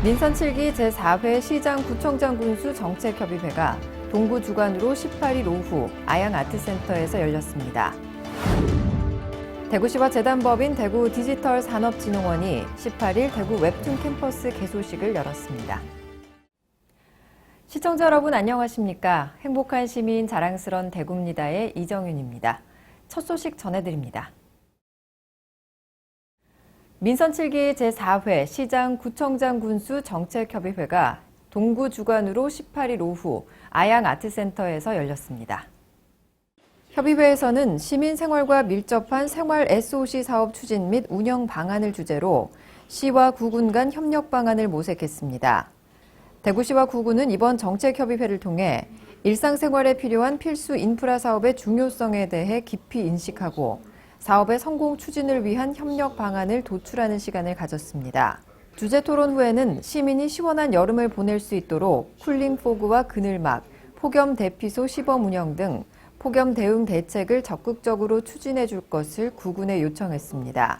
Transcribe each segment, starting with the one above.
민선 7기 제4회 시장구청장 군수 정책협의회가 동구 주관으로 18일 오후 아양아트센터에서 열렸습니다. 대구시와 재단법인 대구디지털산업진흥원이 18일 대구 웹툰 캠퍼스 개소식을 열었습니다. 시청자 여러분 안녕하십니까? 행복한 시민 자랑스런 대구입니다의 이정윤입니다. 첫 소식 전해드립니다. 민선 7기 제4회 시장구청장 군수 정책협의회가 동구 주관으로 18일 오후 아양아트센터에서 열렸습니다. 협의회에서는 시민 생활과 밀접한 생활 SOC 사업 추진 및 운영 방안을 주제로 시와 구군 간 협력 방안을 모색했습니다. 대구시와 구군은 이번 정책협의회를 통해 일상생활에 필요한 필수 인프라 사업의 중요성에 대해 깊이 인식하고 사업의 성공 추진을 위한 협력 방안을 도출하는 시간을 가졌습니다. 주제 토론 후에는 시민이 시원한 여름을 보낼 수 있도록 쿨링 포그와 그늘막, 폭염 대피소 시범 운영 등 폭염 대응 대책을 적극적으로 추진해 줄 것을 구군에 요청했습니다.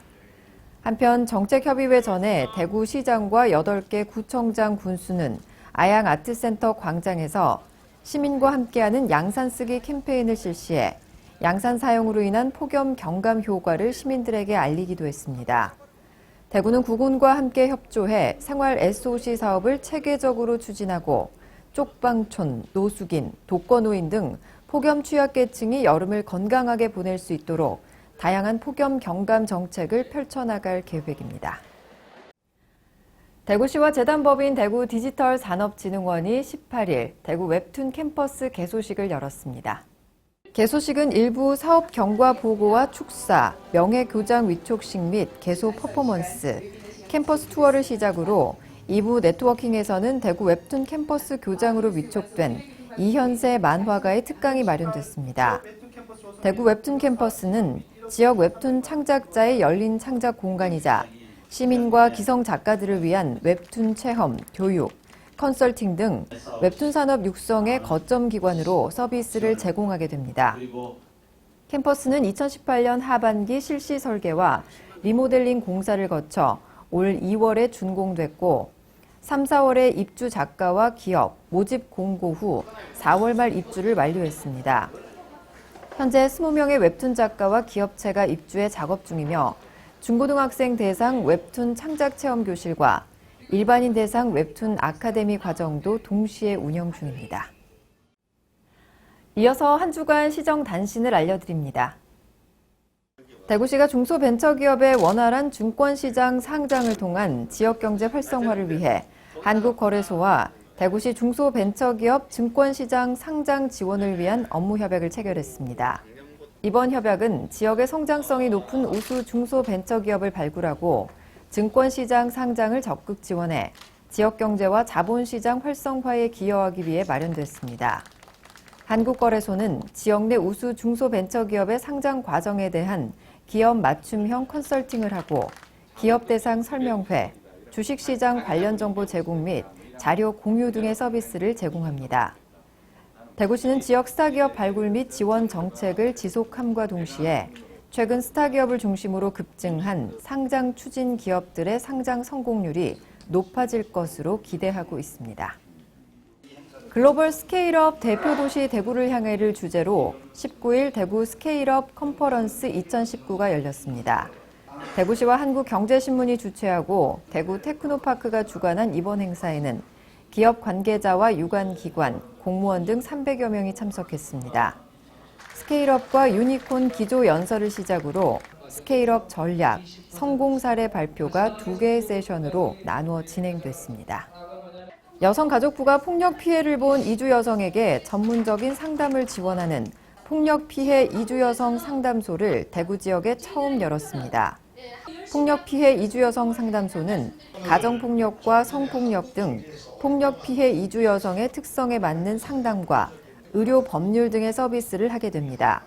한편 정책협의회 전에 대구시장과 8개 구청장 군수는 아양아트센터 광장에서 시민과 함께하는 양산 쓰기 캠페인을 실시해 양산 사용으로 인한 폭염 경감 효과를 시민들에게 알리기도 했습니다. 대구는 구군과 함께 협조해 생활 SOC 사업을 체계적으로 추진하고 쪽방촌, 노숙인, 독거노인 등 폭염 취약계층이 여름을 건강하게 보낼 수 있도록 다양한 폭염 경감 정책을 펼쳐나갈 계획입니다. 대구시와 재단법인 대구디지털산업진흥원이 18일 대구 웹툰 캠퍼스 개소식을 열었습니다. 개소식은 일부 사업 경과 보고와 축사, 명예교장 위촉식 및 개소 퍼포먼스, 캠퍼스 투어를 시작으로 2부 네트워킹에서는 대구 웹툰 캠퍼스 교장으로 위촉된 이현세 만화가의 특강이 마련됐습니다. 대구 웹툰 캠퍼스는 지역 웹툰 창작자의 열린 창작 공간이자 시민과 기성 작가들을 위한 웹툰 체험, 교육, 컨설팅 등 웹툰 산업 육성의 거점 기관으로 서비스를 제공하게 됩니다. 캠퍼스는 2018년 하반기 실시 설계와 리모델링 공사를 거쳐 올 2월에 준공됐고 3, 4월에 입주 작가와 기업, 모집 공고 후 4월 말 입주를 완료했습니다. 현재 20명의 웹툰 작가와 기업체가 입주해 작업 중이며 중고등학생 대상 웹툰 창작 체험 교실과 일반인 대상 웹툰 아카데미 과정도 동시에 운영 중입니다. 이어서 한 주간 시정 단신을 알려드립니다. 대구시가 중소벤처기업의 원활한 증권시장 상장을 통한 지역경제 활성화를 위해 한국거래소와 대구시 중소벤처기업 증권시장 상장 지원을 위한 업무협약을 체결했습니다. 이번 협약은 지역의 성장성이 높은 우수 중소벤처기업을 발굴하고 증권시장 상장을 적극 지원해 지역경제와 자본시장 활성화에 기여하기 위해 마련됐습니다. 한국거래소는 지역 내 우수 중소벤처기업의 상장 과정에 대한 기업 맞춤형 컨설팅을 하고 기업 대상 설명회, 주식시장 관련 정보 제공 및 자료 공유 등의 서비스를 제공합니다. 대구시는 지역 스타기업 발굴 및 지원 정책을 지속함과 동시에 최근 스타기업을 중심으로 급증한 상장 추진 기업들의 상장 성공률이 높아질 것으로 기대하고 있습니다. 글로벌 스케일업 대표도시 대구를 향해를 주제로 19일 대구 스케일업 컨퍼런스 2019가 열렸습니다. 대구시와 한국경제신문이 주최하고 대구 테크노파크가 주관한 이번 행사에는 기업 관계자와 유관기관, 공무원 등 300여 명이 참석했습니다. 스케일업과 유니콘 기조 연설을 시작으로 스케일업 전략, 성공 사례 발표가 2개의 세션으로 나누어 진행됐습니다. 여성가족부가 폭력 피해를 본 이주 여성에게 전문적인 상담을 지원하는 폭력 피해 이주 여성 상담소를 대구 지역에 처음 열었습니다. 폭력 피해 이주 여성 상담소는 가정폭력과 성폭력 등 폭력 피해 이주 여성의 특성에 맞는 상담과 의료 법률 등의 서비스를 하게 됩니다.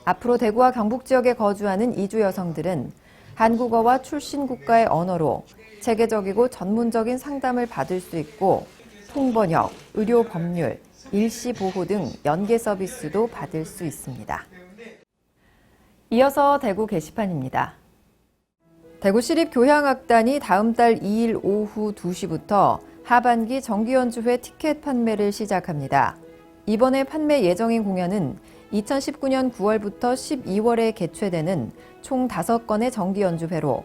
앞으로 대구와 경북 지역에 거주하는 이주 여성들은 한국어와 출신 국가의 언어로 체계적이고 전문적인 상담을 받을 수 있고 통번역, 의료 법률, 일시 보호 등 연계 서비스도 받을 수 있습니다. 이어서 대구 게시판입니다. 대구시립교향악단이 다음 달 2일 오후 2시부터 하반기 정기연주회 티켓 판매를 시작합니다. 이번에 판매 예정인 공연은 2019년 9월부터 12월에 개최되는 총 5건의 정기연주회로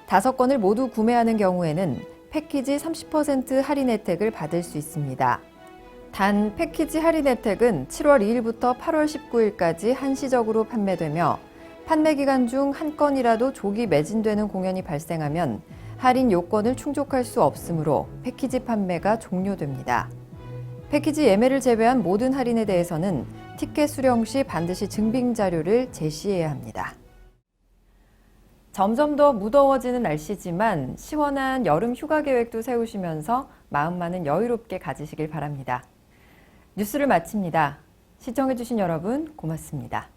5건을 모두 구매하는 경우에는 패키지 30% 할인 혜택을 받을 수 있습니다. 단 패키지 할인 혜택은 7월 2일부터 8월 19일까지 한시적으로 판매되며 판매 기간 중 한 건이라도 조기 매진되는 공연이 발생하면 할인 요건을 충족할 수 없으므로 패키지 판매가 종료됩니다. 패키지 예매를 제외한 모든 할인에 대해서는 티켓 수령 시 반드시 증빙 자료를 제시해야 합니다. 점점 더 무더워지는 날씨지만 시원한 여름 휴가 계획도 세우시면서 마음만은 여유롭게 가지시길 바랍니다. 뉴스를 마칩니다. 시청해주신 여러분 고맙습니다.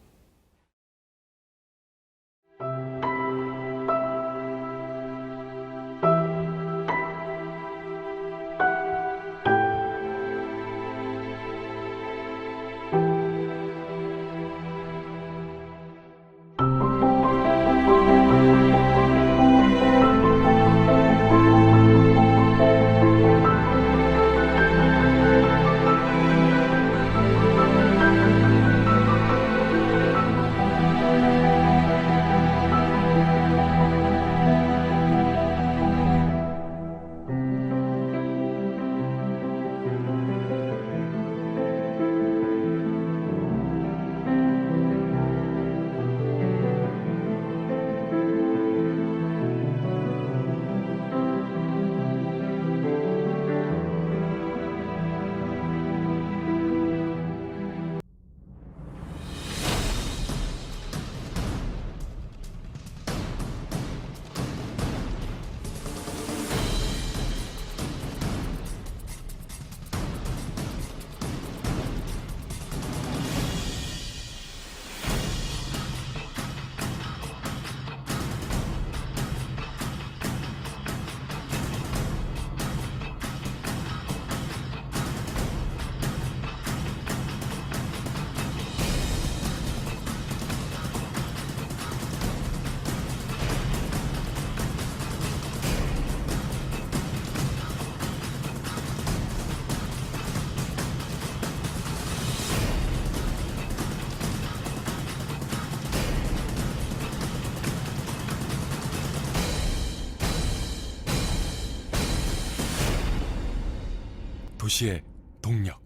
도시의 동력.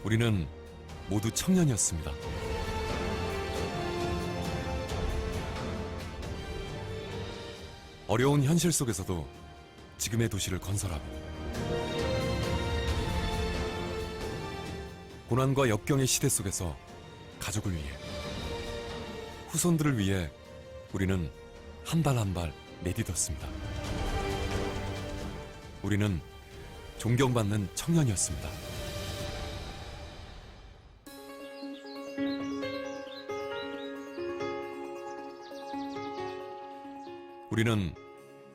우리는 모두 청년이었습니다. 어려운 현실 속에서도 지금의 도시를 건설하고 고난과 역경의 시대 속에서 가족을 위해, 후손들을 위해 우리는 한 발 한 발 내딛었습니다. 우리는 존경받는 청년이었습니다. 우리는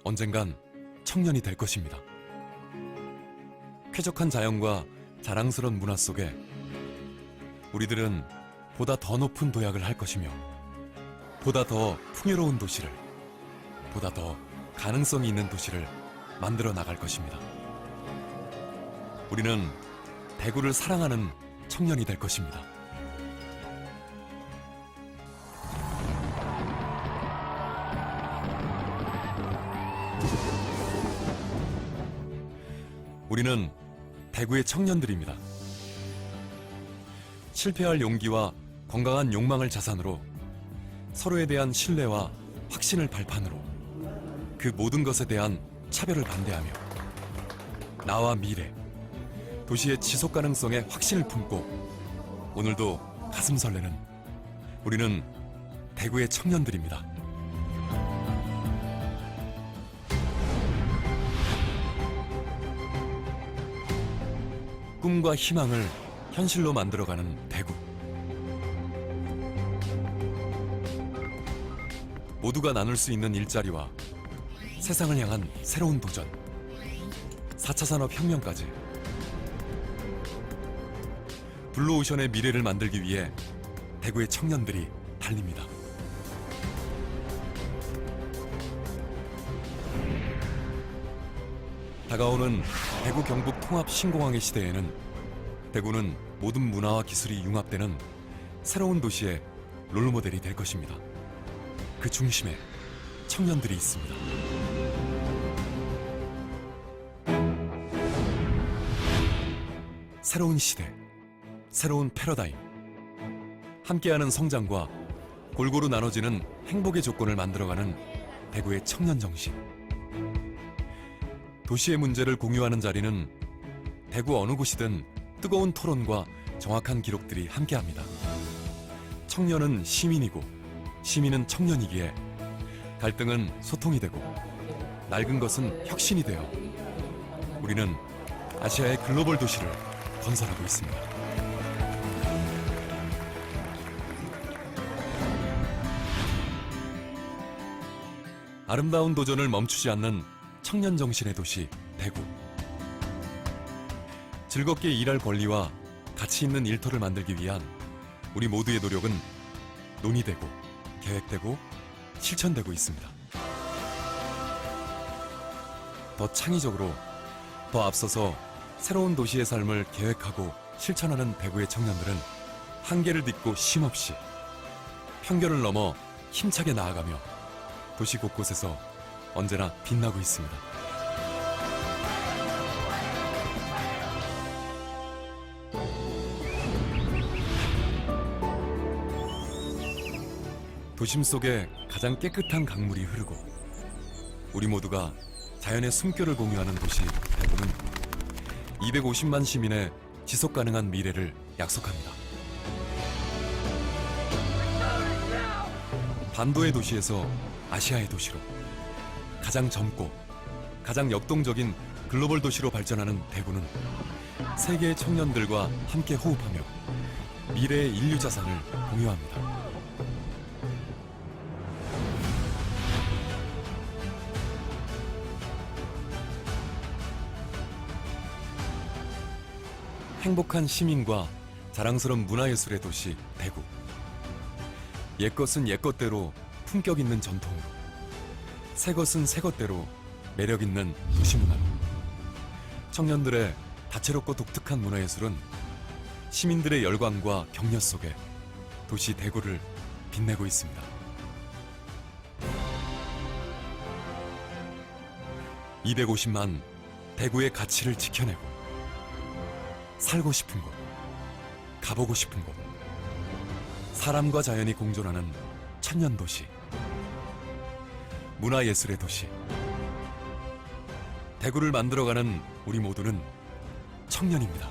언젠간 청년이 될 것입니다. 쾌적한 자연과 자랑스러운 문화 속에 우리들은 보다 더 높은 도약을 할 것이며 보다 더 풍요로운 도시를, 보다 더 가능성이 있는 도시를 만들어 나갈 것입니다. 우리는 대구를 사랑하는 청년이 될 것입니다. 우리는 대구의 청년들입니다. 실패할 용기와 건강한 욕망을 자산으로 서로에 대한 신뢰와 확신을 발판으로 그 모든 것에 대한 차별을 반대하며 나와 미래, 도시의 지속 가능성에 확신을 품고 오늘도 가슴 설레는 우리는 대구의 청년들입니다. 꿈과 희망을 현실로 만들어가는 대구. 모두가 나눌 수 있는 일자리와 세상을 향한 새로운 도전, 4차 산업혁명까지 블루오션의 미래를 만들기 위해 대구의 청년들이 달립니다. 다가오는 대구 경북 통합 신공항의 시대에는 대구는 모든 문화와 기술이 융합되는 새로운 도시의 롤모델이 될 것입니다. 그 중심에 청년들이 있습니다. 새로운 시대, 새로운 패러다임, 함께하는 성장과 골고루 나눠지는 행복의 조건을 만들어가는 대구의 청년 정신. 도시의 문제를 공유하는 자리는 대구 어느 곳이든 뜨거운 토론과 정확한 기록들이 함께합니다. 청년은 시민이고 시민은 청년이기에 갈등은 소통이 되고 낡은 것은 혁신이 되어 우리는 아시아의 글로벌 도시를 건설하고 있습니다. 아름다운 도전을 멈추지 않는 청년 정신의 도시 대구. 즐겁게 일할 권리와 가치 있는 일터를 만들기 위한 우리 모두의 노력은 논의되고 계획되고 실천되고 있습니다. 더 창의적으로, 더 앞서서 새로운 도시의 삶을 계획하고 실천하는 대구의 청년들은 한계를 딛고 쉼없이 편견을 넘어 힘차게 나아가며 도시 곳곳에서 언제나 빛나고 있습니다. 도심 속에 가장 깨끗한 강물이 흐르고 우리 모두가 자연의 숨결을 공유하는 도시 대구는 250만 시민의 지속 가능한 미래를 약속합니다. 반도의 도시에서 아시아의 도시로 가장 젊고 가장 역동적인 글로벌 도시로 발전하는 대구는 세계의 청년들과 함께 호흡하며 미래의 인류 자산을 공유합니다. 행복한 시민과 자랑스러운 문화예술의 도시 대구. 옛것은 옛것대로 품격 있는 전통으로, 새것은 새것대로 매력 있는 도시문화로, 청년들의 다채롭고 독특한 문화예술은 시민들의 열광과 격려 속에 도시 대구를 빛내고 있습니다. (250만) 대구의 가치를 지켜내고 살고 싶은 곳, 가보고 싶은 곳, 사람과 자연이 공존하는 천년 도시, 문화예술의 도시. 대구를 만들어가는 우리 모두는 청년입니다.